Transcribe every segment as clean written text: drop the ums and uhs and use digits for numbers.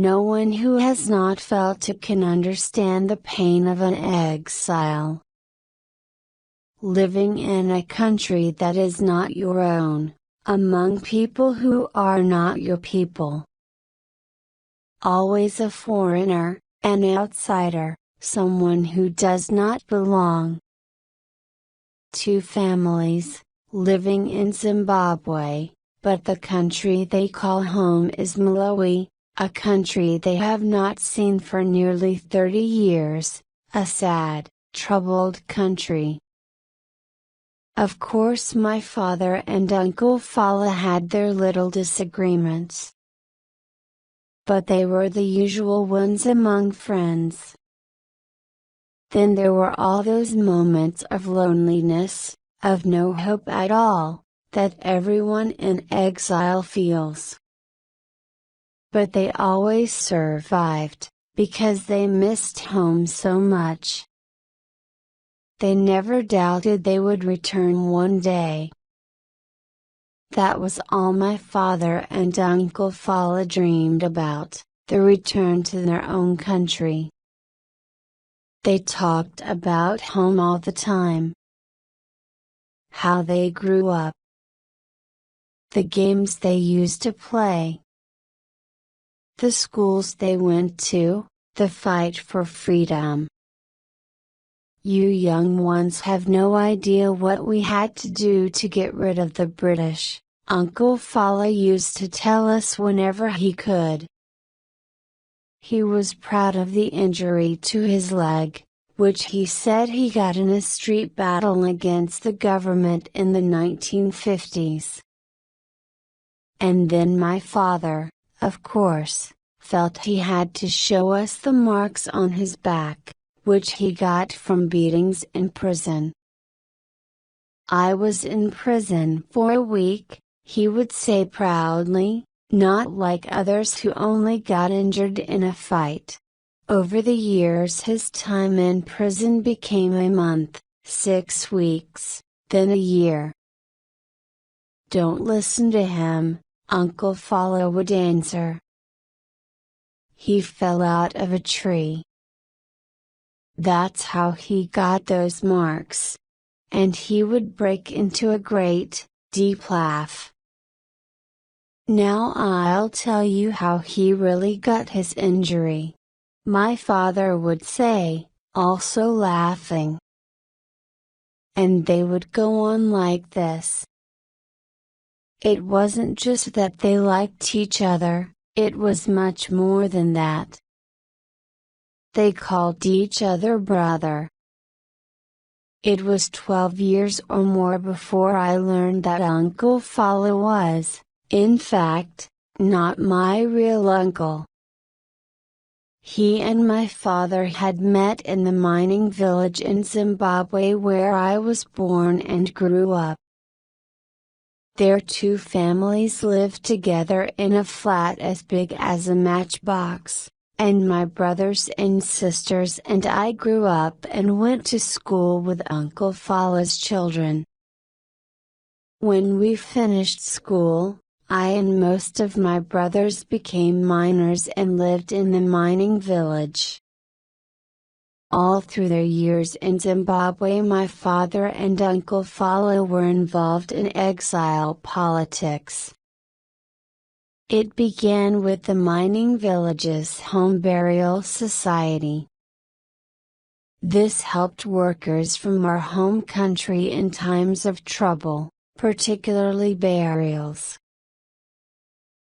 No one who has not felt it can understand the pain of an exile. Living in a country that is not your own, among people who are not your people. Always a foreigner, an outsider, someone who does not belong. Two families, living in Zimbabwe, but the country they call home is Malawi, a country they have not seen for nearly 30 years, a sad, troubled country. Of course my father and Uncle Fala had their little disagreements. But they were the usual ones among friends. Then there were all those moments of loneliness, of no hope at all, that everyone in exile feels. But they always survived, because they missed home so much. They never doubted they would return one day. That was all my father and Uncle Fala dreamed about, the return to their own country. They talked about home all the time. How they grew up. The games they used to play. The schools they went to, the fight for freedom. You young ones have no idea what we had to do to get rid of the British, Uncle Fala used to tell us whenever he could. He was proud of the injury to his leg, which he said he got in a street battle against the government in the 1950s. And then my father, of course, felt he had to show us the marks on his back, which he got from beatings in prison. I was in prison for a week, he would say proudly, not like others who only got injured in a fight. Over the years his time in prison became a month, 6 weeks, then a year. Don't listen to him, Uncle Fala would answer. He fell out of a tree. That's how he got those marks. And he would break into a great, deep laugh. Now I'll tell you how he really got his injury. My father would say, also laughing. And they would go on like this. It wasn't just that they liked each other, it was much more than that. They called each other brother. It was 12 years or more before I learned that Uncle Fala was, in fact, not my real uncle. He and my father had met in the mining village in Zimbabwe where I was born and grew up. Their two families lived together in a flat as big as a matchbox. And my brothers and sisters and I grew up and went to school with Uncle Fala's children. When we finished school, I and most of my brothers became miners and lived in the mining village. All through their years in Zimbabwe my father and Uncle Fala were involved in exile politics. It began with the mining village's home burial society. This helped workers from our home country in times of trouble, particularly burials.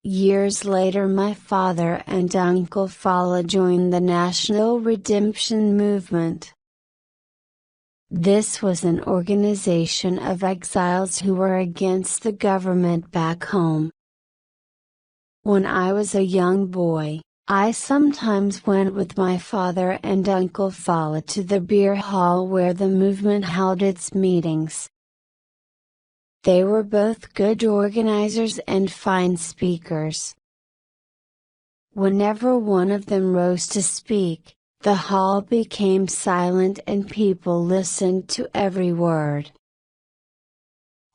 Years later my father and Uncle Fala joined the National Redemption Movement. This was an organization of exiles who were against the government back home. When I was a young boy, I sometimes went with my father and Uncle Fala to the beer hall where the movement held its meetings. They were both good organizers and fine speakers. Whenever one of them rose to speak, the hall became silent and people listened to every word.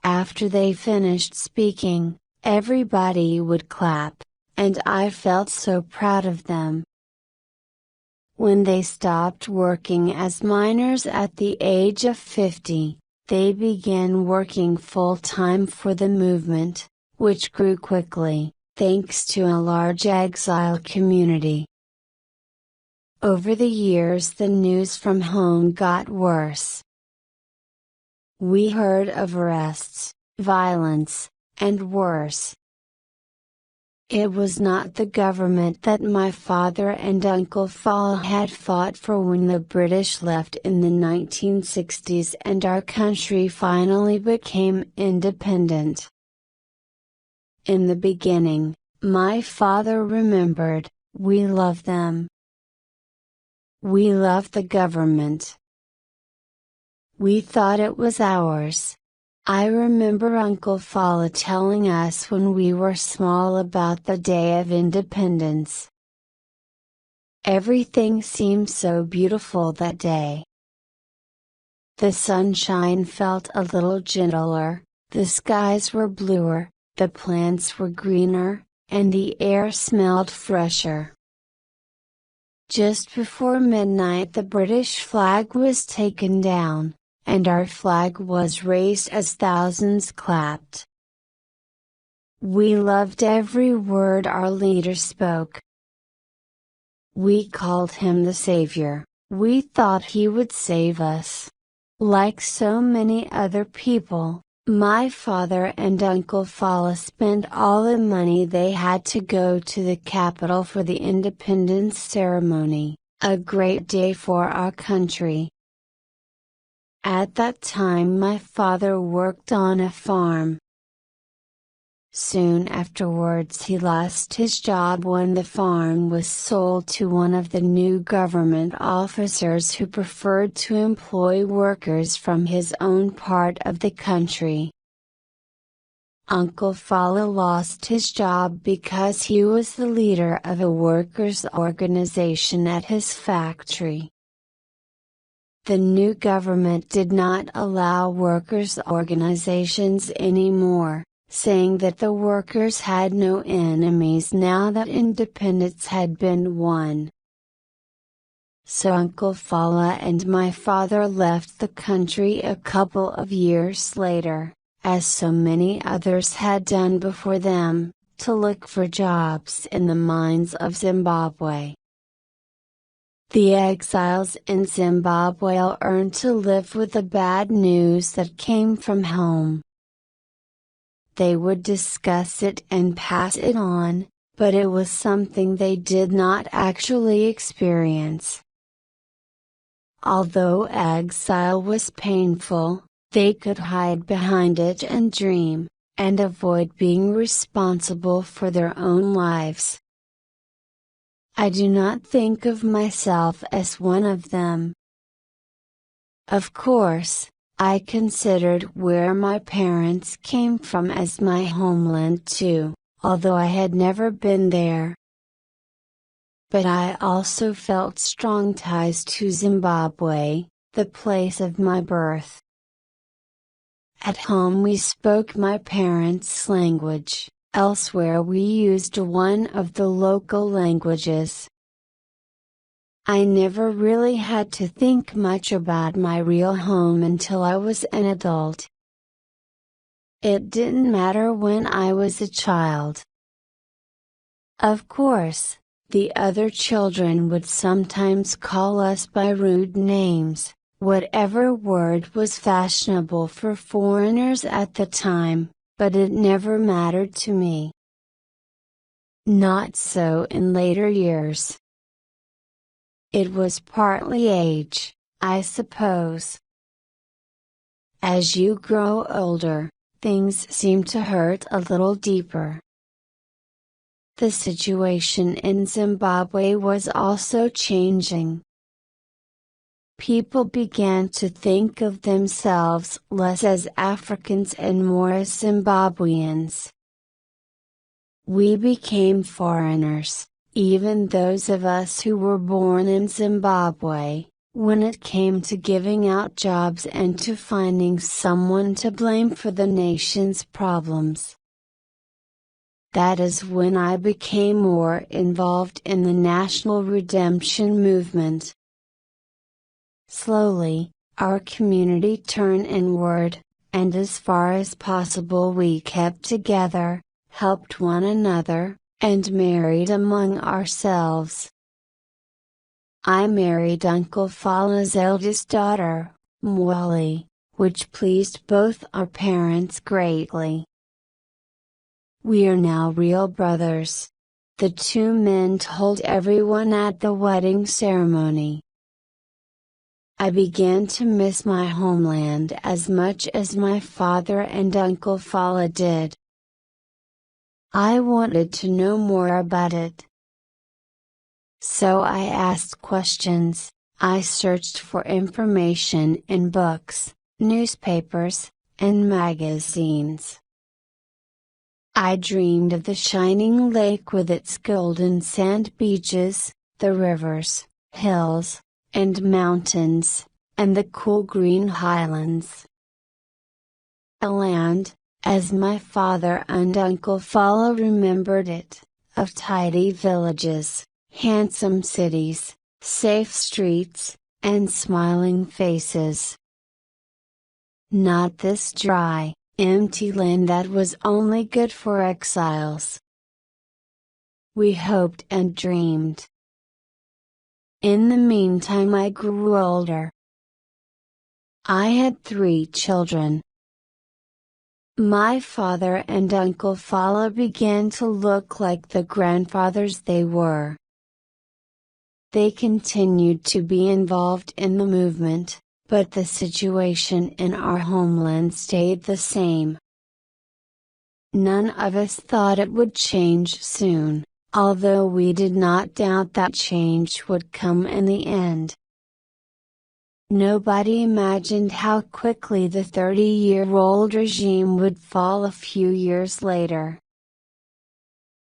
After they finished speaking, everybody would clap, and I felt so proud of them. When they stopped working as miners at the age of 50, they began working full-time for the movement, which grew quickly, thanks to a large exile community. Over the years, the news from home got worse. We heard of arrests, violence, and worse. It was not the government that my father and Uncle Fala had fought for when the British left in the 1960s and our country finally became independent. In the beginning, my father remembered, we loved them. We loved the government. We thought it was ours. I remember Uncle Fala telling us when we were small about the Day of Independence. Everything seemed so beautiful that day. The sunshine felt a little gentler, the skies were bluer, the plants were greener, and the air smelled fresher. Just before midnight the British flag was taken down, and our flag was raised as thousands clapped. We loved every word our leader spoke. We called him the Savior. We thought he would save us. Like so many other people, my father and Uncle Fala spent all the money they had to go to the capital for the independence ceremony, a great day for our country. At that time my father worked on a farm. Soon afterwards he lost his job when the farm was sold to one of the new government officers who preferred to employ workers from his own part of the country. Uncle Fala lost his job because he was the leader of a workers' organization at his factory. The new government did not allow workers' organizations anymore, saying that the workers had no enemies now that independence had been won. So Uncle Fala and my father left the country a couple of years later, as so many others had done before them, to look for jobs in the mines of Zimbabwe. The exiles in Zimbabwe learned to live with the bad news that came from home. They would discuss it and pass it on, but it was something they did not actually experience. Although exile was painful, they could hide behind it and dream, and avoid being responsible for their own lives. I do not think of myself as one of them. Of course, I considered where my parents came from as my homeland too, although I had never been there. But I also felt strong ties to Zimbabwe, the place of my birth. At home we spoke my parents' language. Elsewhere we used one of the local languages. I never really had to think much about my real home until I was an adult. It didn't matter when I was a child. Of course, the other children would sometimes call us by rude names, whatever word was fashionable for foreigners at the time. But it never mattered to me. Not so in later years. It was partly age, I suppose. As you grow older, things seem to hurt a little deeper. The situation in Zimbabwe was also changing. People began to think of themselves less as Africans and more as Zimbabweans. We became foreigners, even those of us who were born in Zimbabwe, when it came to giving out jobs and to finding someone to blame for the nation's problems. That is when I became more involved in the national redemption movement. Slowly, our community turned inward, and as far as possible we kept together, helped one another, and married among ourselves. I married Uncle Fala's eldest daughter, Mwali, which pleased both our parents greatly. We are now real brothers. The two men told everyone at the wedding ceremony. I began to miss my homeland as much as my father and Uncle Fala did. I wanted to know more about it. So I asked questions, I searched for information in books, newspapers, and magazines. I dreamed of the shining lake with its golden sand beaches, the rivers, hills, and mountains, and the cool green highlands. A land, as my father and Uncle Fala remembered it, of tidy villages, handsome cities, safe streets, and smiling faces. Not this dry, empty land that was only good for exiles. We hoped and dreamed. In the meantime I grew older. I had 3 children. My father and Uncle Fala began to look like the grandfathers they were. They continued to be involved in the movement, but the situation in our homeland stayed the same. None of us thought it would change soon, although we did not doubt that change would come in the end. Nobody imagined how quickly the 30-year-old regime would fall a few years later.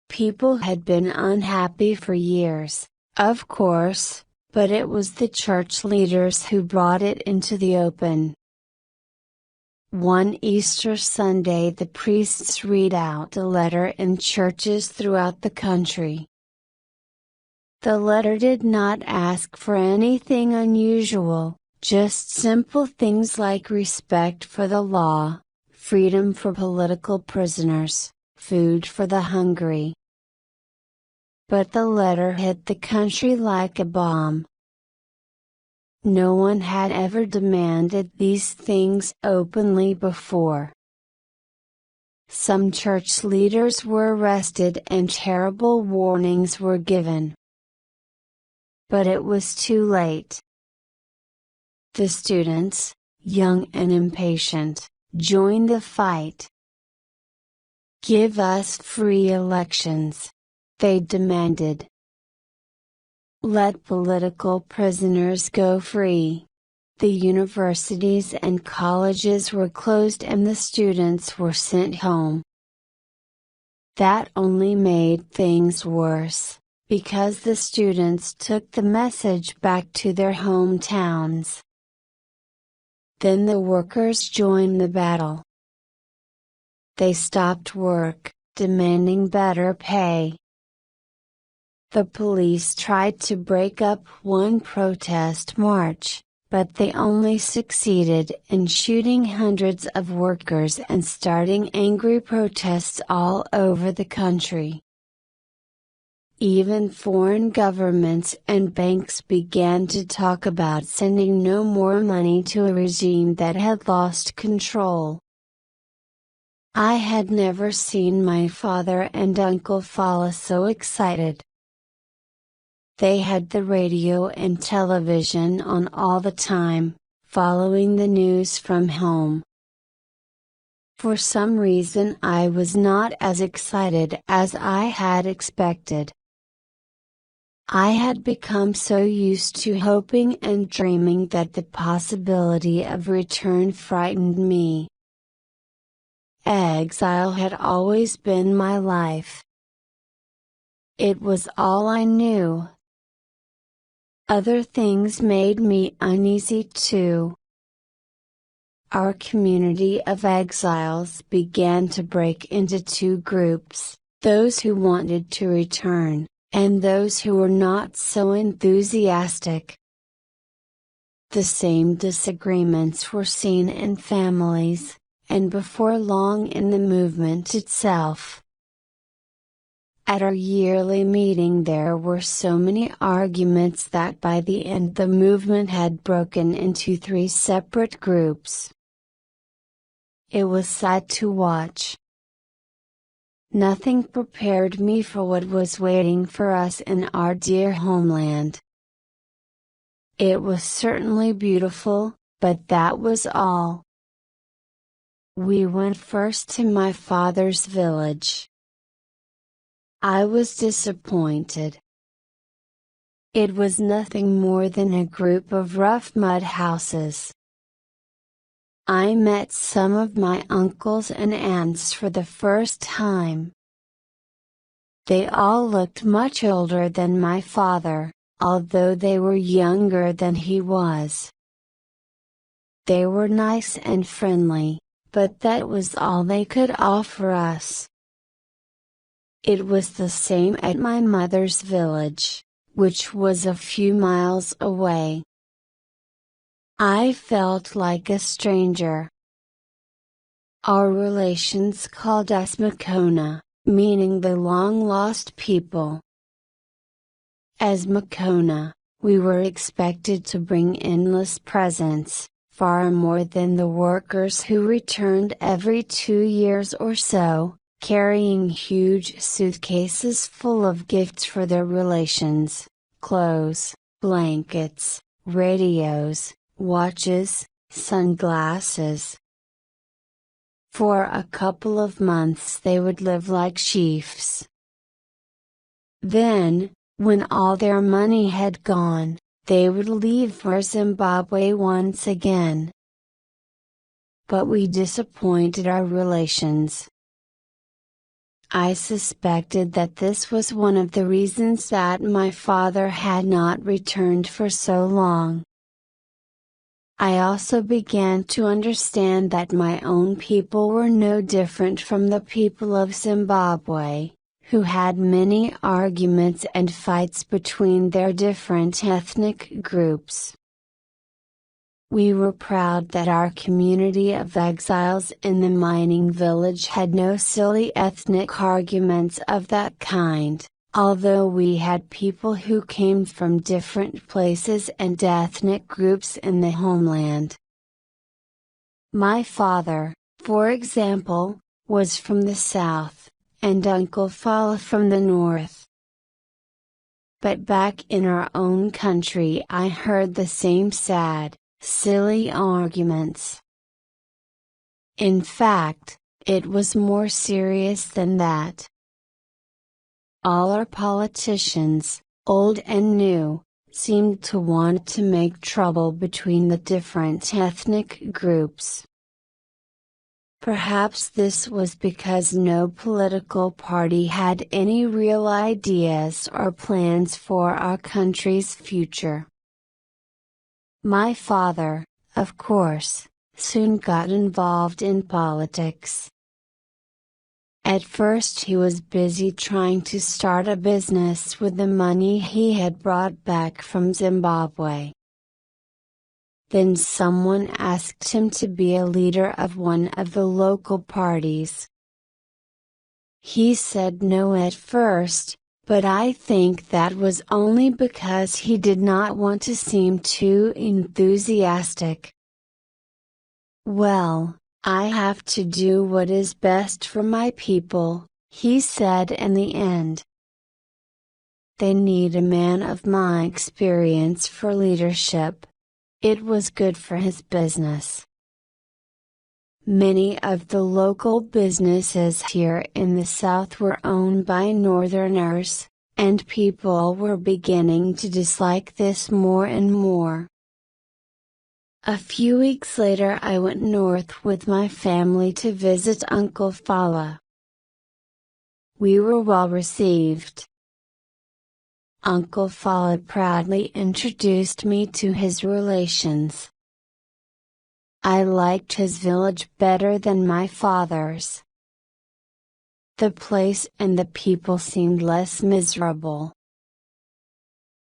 People had been unhappy for years, of course, but it was the church leaders who brought it into the open. One Easter Sunday the priests read out a letter in churches throughout the country. The letter did not ask for anything unusual, just simple things like respect for the law, freedom for political prisoners, food for the hungry. But the letter hit the country like a bomb. No one had ever demanded these things openly before. Some church leaders were arrested and terrible warnings were given. But it was too late. The students, young and impatient, joined the fight. Give us free elections, they demanded. Let political prisoners go free. The universities and colleges were closed and the students were sent home. That only made things worse, because the students took the message back to their hometowns. Then the workers joined the battle. They stopped work, demanding better pay. The police tried to break up one protest march, but they only succeeded in shooting hundreds of workers and starting angry protests all over the country. Even foreign governments and banks began to talk about sending no more money to a regime that had lost control. I had never seen my father and Uncle Fala so excited. They had the radio and television on all the time, following the news from home. For some reason I was not as excited as I had expected. I had become so used to hoping and dreaming that the possibility of return frightened me. Exile had always been my life. It was all I knew. Other things made me uneasy too. Our community of exiles began to break into 2 groups, those who wanted to return, and those who were not so enthusiastic. The same disagreements were seen in families, and before long in the movement itself. At our yearly meeting there were so many arguments that by the end the movement had broken into 3 separate groups. It was sad to watch. Nothing prepared me for what was waiting for us in our dear homeland. It was certainly beautiful, but that was all. We went first to my father's village. I was disappointed. It was nothing more than a group of rough mud houses. I met some of my uncles and aunts for the first time. They all looked much older than my father, although they were younger than he was. They were nice and friendly, but that was all they could offer us. It was the same at my mother's village, which was a few miles away. I felt like a stranger. Our relations called us Makona, meaning the long-lost people. As Makona, we were expected to bring endless presents, far more than the workers who returned every 2 years or so, carrying huge suitcases full of gifts for their relations, clothes, blankets, radios, watches, sunglasses. For a couple of months they would live like chiefs. Then, when all their money had gone, they would leave for Zimbabwe once again. But we disappointed our relations. I suspected that this was one of the reasons that my father had not returned for so long. I also began to understand that my own people were no different from the people of Zimbabwe, who had many arguments and fights between their different ethnic groups. We were proud that our community of exiles in the mining village had no silly ethnic arguments of that kind, although we had people who came from different places and ethnic groups in the homeland. My father, for example, was from the south, and Uncle Fala from the north. But back in our own country I heard the same sad, silly arguments. In fact, it was more serious than that. All our politicians, old and new, seemed to want to make trouble between the different ethnic groups. Perhaps this was because no political party had any real ideas or plans for our country's future. My father, of course, soon got involved in politics. At first he was busy trying to start a business with the money he had brought back from Zimbabwe. Then someone asked him to be a leader of one of the local parties. He said no at first, but I think that was only because he did not want to seem too enthusiastic. "Well, I have to do what is best for my people," he said in the end. "They need a man of my experience for leadership." It was good for his business. Many of the local businesses here in the South were owned by Northerners, and people were beginning to dislike this more and more. A few weeks later I went north with my family to visit Uncle Fala. We were well received. Uncle Fala proudly introduced me to his relations. I liked his village better than my father's. the place and the people seemed less miserable.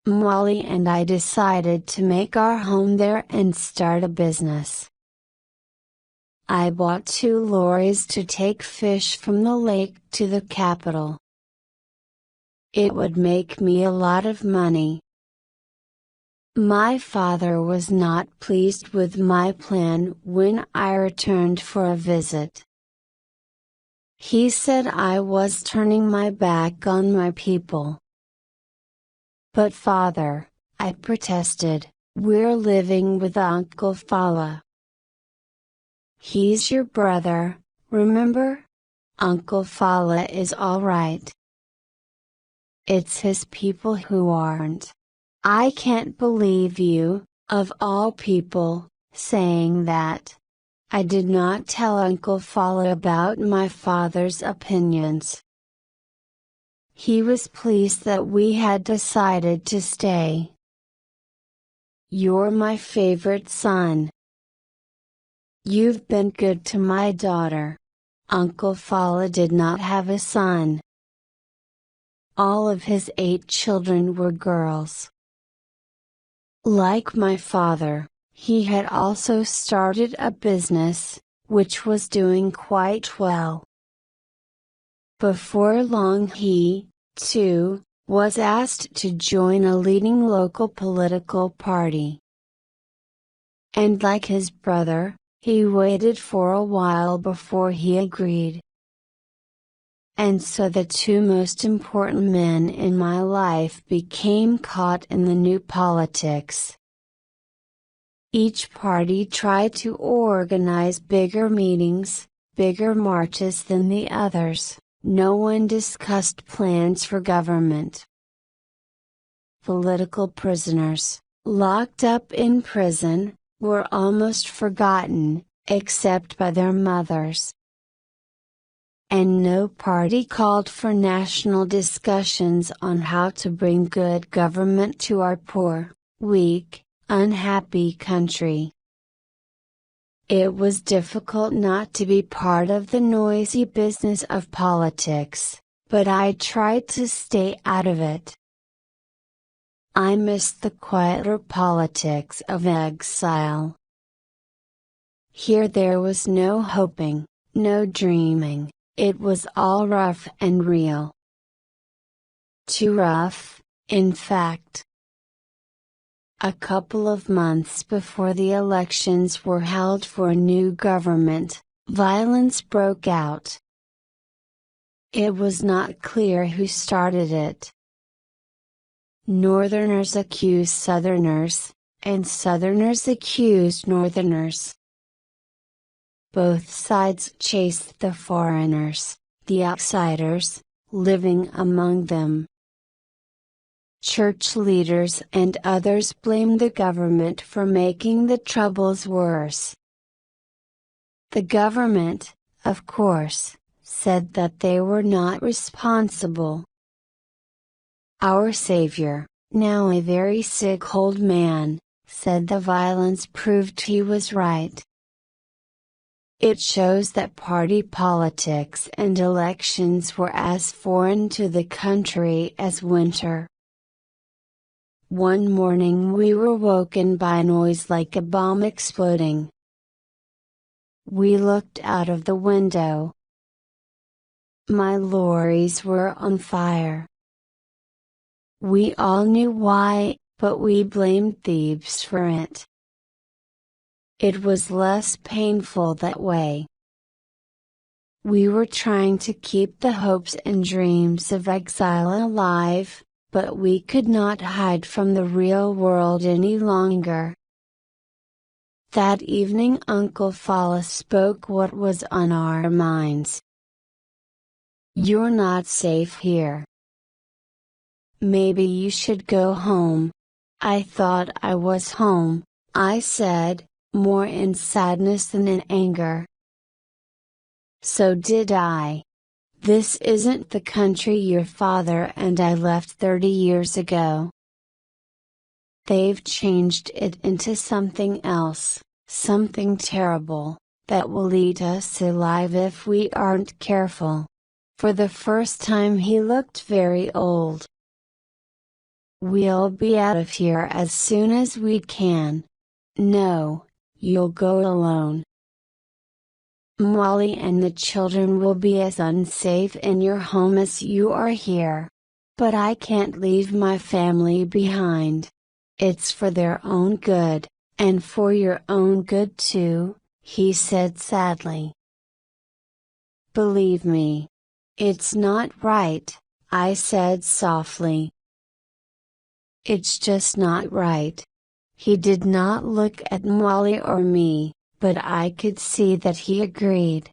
Molly and I decided to make our home there and start a business. I bought 2 lorries to take fish from the lake to the capital. It would make me a lot of money. My father was not pleased with my plan when I returned for a visit. He said I was turning my back on my people. But father, I protested, we're living with Uncle Fala. He's your brother, remember? Uncle Fala is all right. It's his people who aren't. I can't believe you, of all people, saying that. I did not tell Uncle Fala about my father's opinions. He was pleased that we had decided to stay. You're my favorite son. You've been good to my daughter. Uncle Fala did not have a son. All of his 8 children were girls. Like my father, he had also started a business, which was doing quite well. Before long he, too, was asked to join a leading local political party. And like his brother, he waited for a while before he agreed. And so the 2 most important men in my life became caught in the new politics. Each party tried to organize bigger meetings, bigger marches than the others. No one discussed plans for government. Political prisoners, locked up in prison, were almost forgotten, except by their mothers. And no party called for national discussions on how to bring good government to our poor, weak, unhappy country. It was difficult not to be part of the noisy business of politics, but I tried to stay out of it. I missed the quieter politics of exile. Here there was no hoping, no dreaming, it was all rough and real. Too rough, in fact. A couple of months before the elections were held for a new government, violence broke out. It was not clear who started it. Northerners accused Southerners, and Southerners accused Northerners. Both sides chased the foreigners, the outsiders, living among them. Church leaders and others blamed the government for making the troubles worse. The government, of course, said that they were not responsible. Our savior, now a very sick old man, said the violence proved he was right. It shows that party politics and elections were as foreign to the country as winter. One morning we were woken by a noise like a bomb exploding. We looked out of the window. My lorries were on fire. We all knew why, but we blamed thieves for it. It was less painful that way. We were trying to keep the hopes and dreams of exile alive, but we could not hide from the real world any longer. That evening Uncle Fala spoke what was on our minds. You're not safe here. Maybe you should go home. I thought I was home, I said, more in sadness than in anger. So did I. This isn't the country your father and I left 30 years ago. They've changed it into something else, something terrible, that will eat us alive if we aren't careful. For the first time he looked very old. "We'll be out of here as soon as we can." "No, you'll go alone. Molly and the children will be as unsafe in your home as you are here." "But I can't leave my family behind. It's for their own good, and for your own good too," he said sadly. "Believe me. It's not right," I said softly. "It's just not right." He did not look at Molly or me, but I could see that he agreed.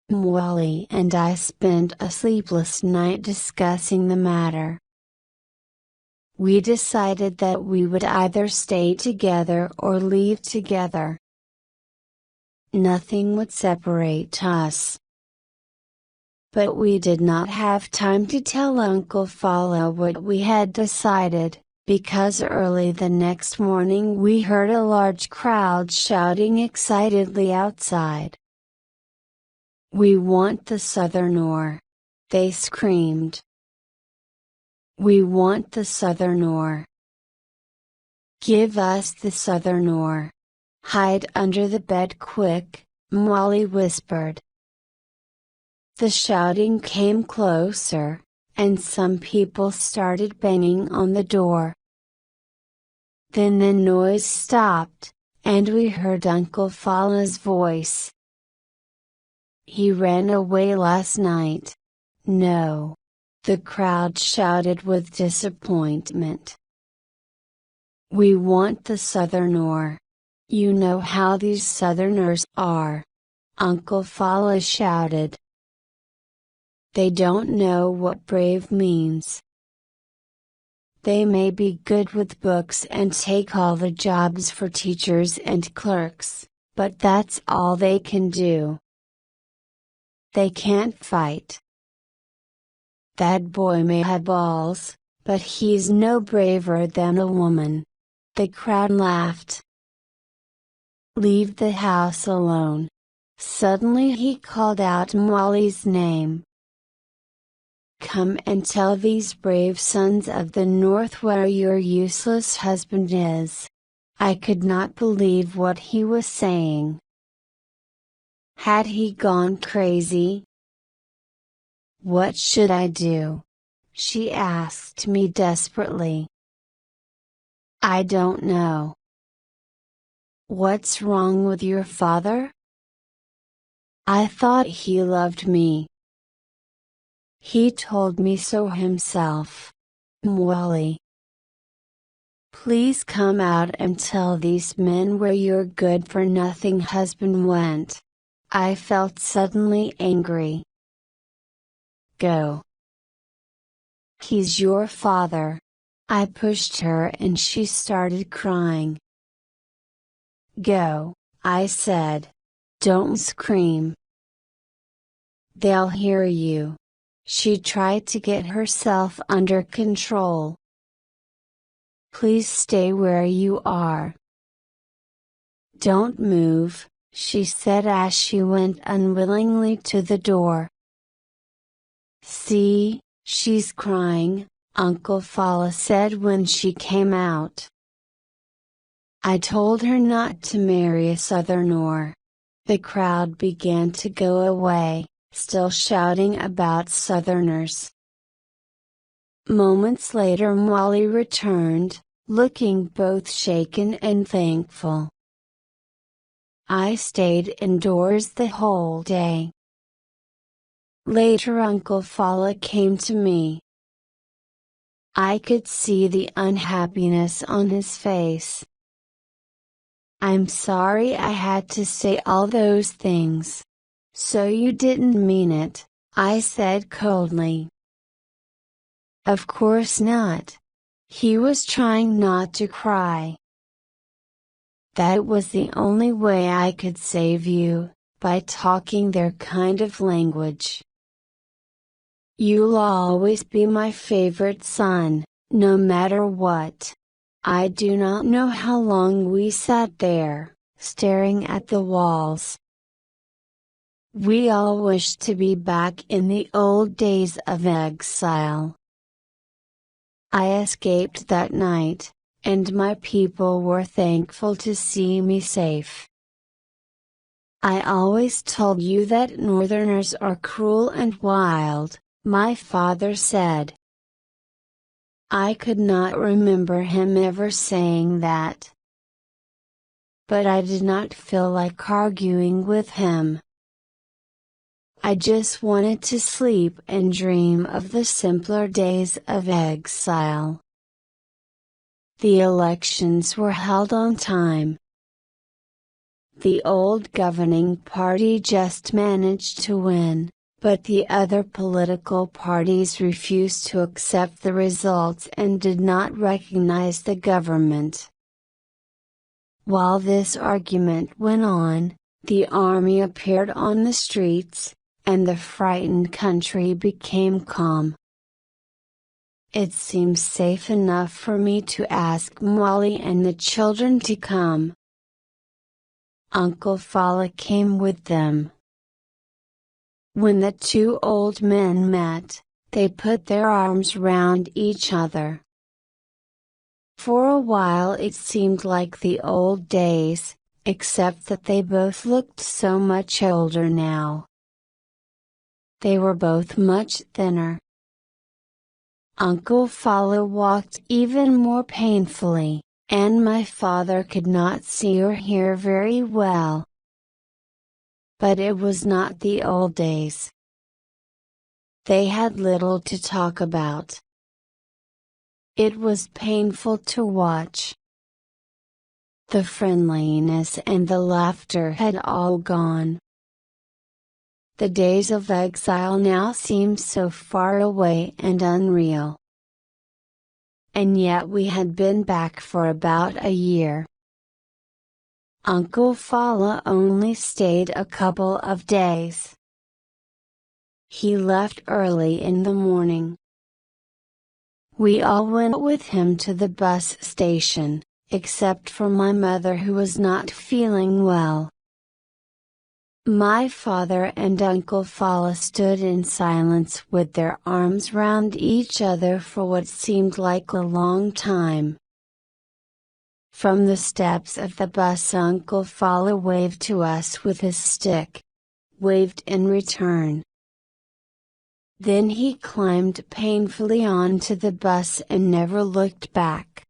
Molly and I spent a sleepless night discussing the matter. We decided that we would either stay together or leave together. Nothing would separate us. But we did not have time to tell Uncle Follow what we had decided, because early the next morning we heard a large crowd shouting excitedly outside. "We want the Southerner!" they screamed. "We want the Southerner! Give us the Southerner! Hide under the bed quick," Molly whispered. The shouting came closer, and some people started banging on the door. Then the noise stopped, and we heard Uncle Fala's voice. "He ran away last night." "No," the crowd shouted with disappointment. "We want the Southerner. You know how these Southerners are," Uncle Fala shouted. "They don't know what brave means. They may be good with books and take all the jobs for teachers and clerks, but that's all they can do. They can't fight. That boy may have balls, but he's no braver than a woman." The crowd laughed. "Leave the house alone." Suddenly he called out Molly's name. "Come and tell these brave sons of the North where your useless husband is." I could not believe what he was saying. Had he gone crazy? "What should I do?" she asked me desperately. "I don't know." "What's wrong with your father?" "I thought he loved me." "He told me so himself." "Molly, please come out and tell these men where your good-for-nothing husband went." I felt suddenly angry. "Go. He's your father." I pushed her and she started crying. "Go," I said. "Don't scream. They'll hear you." She tried to get herself under control. "Please stay where you are. Don't move," she said as she went unwillingly to the door. "See, she's crying," Uncle Fala said when she came out. I told her not to marry a Southerner. The crowd began to go away, still shouting about Southerners. Moments later Molly returned, looking both shaken and thankful. I stayed indoors the whole day. Later Uncle Fala came to me. I could see the unhappiness on his face. "I'm sorry I had to say all those things. So you didn't mean it," I said coldly. "Of course not." He was trying not to cry. "That was the only way I could save you, by talking their kind of language. You'll always be my favorite son, no matter what." I do not know how long we sat there, staring at the walls. We all wish to be back in the old days of exile. I escaped that night, and my people were thankful to see me safe. I always told you that Northerners are cruel and wild, my father said. I could not remember him ever saying that. But I did not feel like arguing with him. I just wanted to sleep and dream of the simpler days of exile. The elections were held on time. The old governing party just managed to win, but the other political parties refused to accept the results and did not recognize the government. While this argument went on, the army appeared on the streets, and the frightened country became calm. It seemed safe enough for me to ask Molly and the children to come. Uncle Fala came with them. When the two old men met, they put their arms round each other. For a while it seemed like the old days, except that they both looked so much older now. They were both much thinner. Uncle Fala walked even more painfully, and my father could not see or hear very well. But it was not the old days. They had little to talk about. It was painful to watch. The friendliness and the laughter had all gone. The days of exile now seemed so far away and unreal. And yet we had been back for about a year. Uncle Fala only stayed a couple of days. He left early in the morning. We all went with him to the bus station, except for my mother who was not feeling well. My father and Uncle Fala stood in silence with their arms round each other for what seemed like a long time. From the steps of the bus Uncle Fala waved to us with his stick. Waved in return. Then he climbed painfully onto the bus and never looked back.